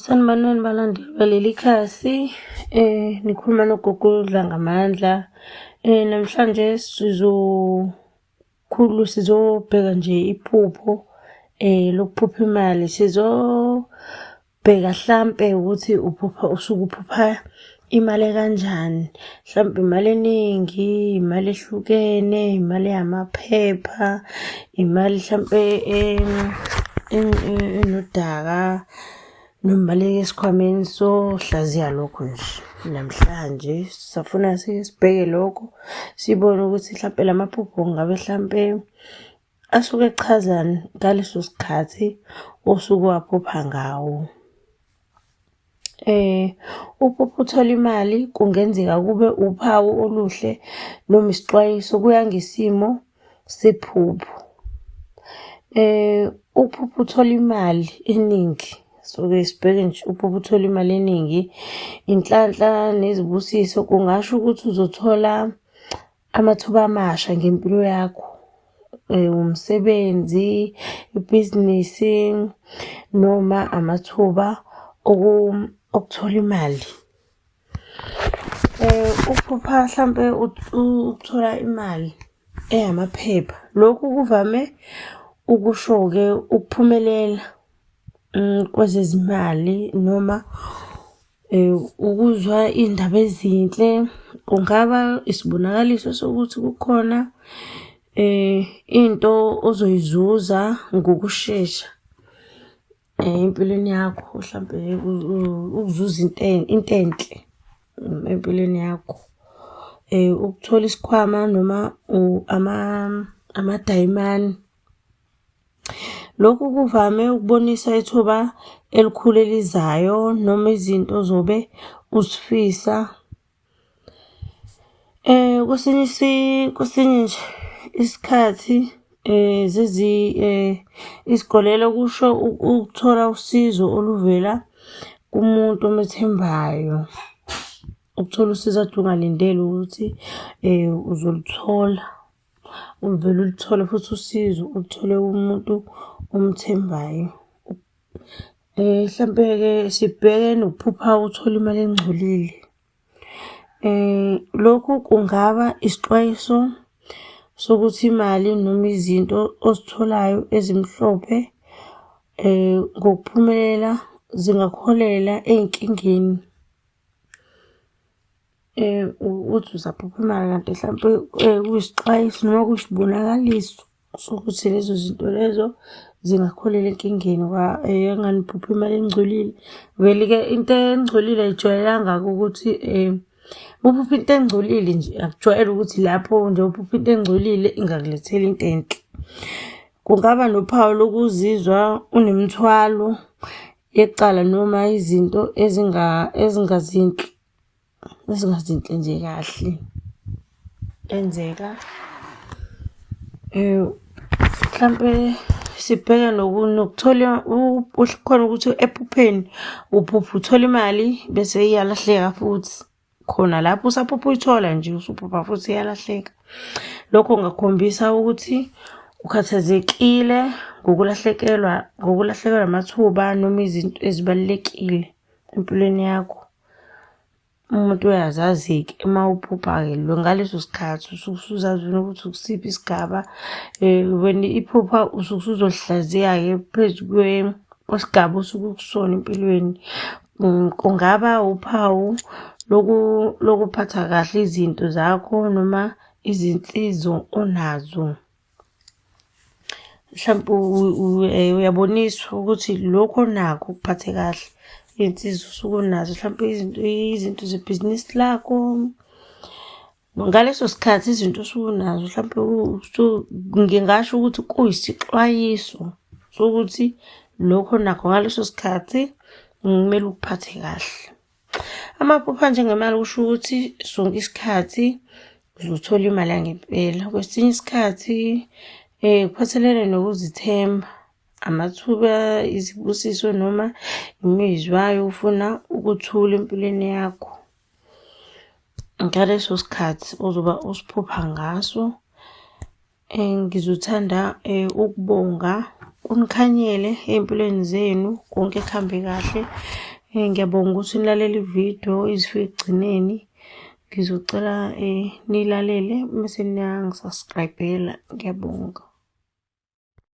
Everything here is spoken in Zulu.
Sanibonani balandeli baleli khasi, nikhuluma nogogo Dlangamandla. Namhlanje sizobheka nje iphupho lokuphupha imali. Sizobheka hlampe ukuthi usuke uphupha imali kanjani. Hlampe imali eningi, imali ehlukene, imali yamaphepha, imali hlampe enodaka, noma imali esikhwameni. Sohlaziya lokho nje namhlanje. Safuna sibheke lokho, sibone ukuthi hlampe lamaphupho ngabe hlampe asuke echazani ngaleso sikhathi osuke waphupha ngawo. Uphupho uthola imali kungenzeka kube uphawu oluhle noma isixwayiso, kuya ngesimo sephupho. Uphupho uthola imali eningi, soke sibheke nje uphupho uthola imali eningi, inhlanhla nezibusiso. Kungasho ukuthi uzothola amathuba amasha ngempilo yakho, umsebenzi, ibhizinisi, noma amathuba okuthola imali. Ukuphupha hlampe ukuthola imali eyamaphepha, lokhu kuvame ukusho-ke ukuphumelela kwezezimali noma ukuzwa iy'ndaba ezinhle. Kungaba isibonakaliso sokuthi kukhona into ozoyizuza ngokushesha empilweni yakho, hlampe ukuzuza into enhle empilweni yakho. Ukuthola isikhwama noma amadayimani. Lokhu kuvame ukubonisa ithuba elikhulu elizayo noma izinto ozobe uzifisa. Kwesinye nje isikhathi isikolelo kusho ukuthola usizo oluvela kumuntu omethembayo. Ukuthola usizo ade ungalindele ukuthi uzoluthola. Uvele ulithole futhi usizo uthole umuntu omthembayo. Hlampe-ke sibheke nokuphupha uthola imali engcolile. Lokhu kungaba isixwayiso sokuthi imali noma izinto ozitholayo ezimhlophe ngokuphumelela zingakuholela ey'nkingeni. Uthi usaphupha imali kanti hlampe kuyisixwayiso noma kuyisibonakaliso sokuthi lezo zinto lezo zingakuholela enkingeni. Enganiphupha imali engcolile. Vele-ke into engcolile ayijwayelanga-ke ukuthi uphupha into engcolile nje akujwayele ukuthi lapho nje uphupha into engcolile ingakulethela into enhle. Kungaba nophawu lokuzizwa unemithwalo yecala noma izinto ezingazinhle nje kahle enzeka. Hlampe sibheke nokuthola khona ukuthi ephupheni uphupha uthola imali bese iyalahleka futhi. Khona lapho usaphupha uyithola nje usuphupha futhi iyalahleka. Lokho kungakhombisa ukuthi ukhathazekile ngokulahlekelwa amathuba noma izinto ezibalulekile empilweni yakho. Umuntu uyazazi-ke uma uphupha-ke ngaleso sikhathi usuke usuzazi ukuthi ukusiphi isigaba. Wena iphupha usuke usuzolihlaziya-ke phezu kwesigaba osuke ukusona empilweni. Kungaba uphawu lokuphatha kahle izinto zakho noma izinsizo onazo. Hlampe uyaboniswa ukuthi lokho onakho ukuphathe kahle iy'nsizo osuke unazo, hlampe izinto zebhizinisi lakho. Ngaleso sikhathi izinto osuke unazo hlampe ngingasho ukuthi kuyisixwayiso sokuthi lokho onakho ngaleso sikhathi kumele ukuphathe kahle. Amaphupha njengemali kusho ukuthi sonke isikhathi uzothola imali yangempela. Kwesinye isikhathi kuphathelene nokuzithemba, amathuba, izibusiso noma imizwa yokufuna ukuthula empilweni yakho ngaleso sikhathi ozoba usiphupha ngaso. Ngizothanda ukubonga unikhanyele ey'mpilweni zenu, konke kuhambe kahle. Ngiyabonga ukuthi nilalele ividiyo izifike ekugcineni. Ngizocela niyilalele mese niyangi-subscribe-ela. Ngiyabonga.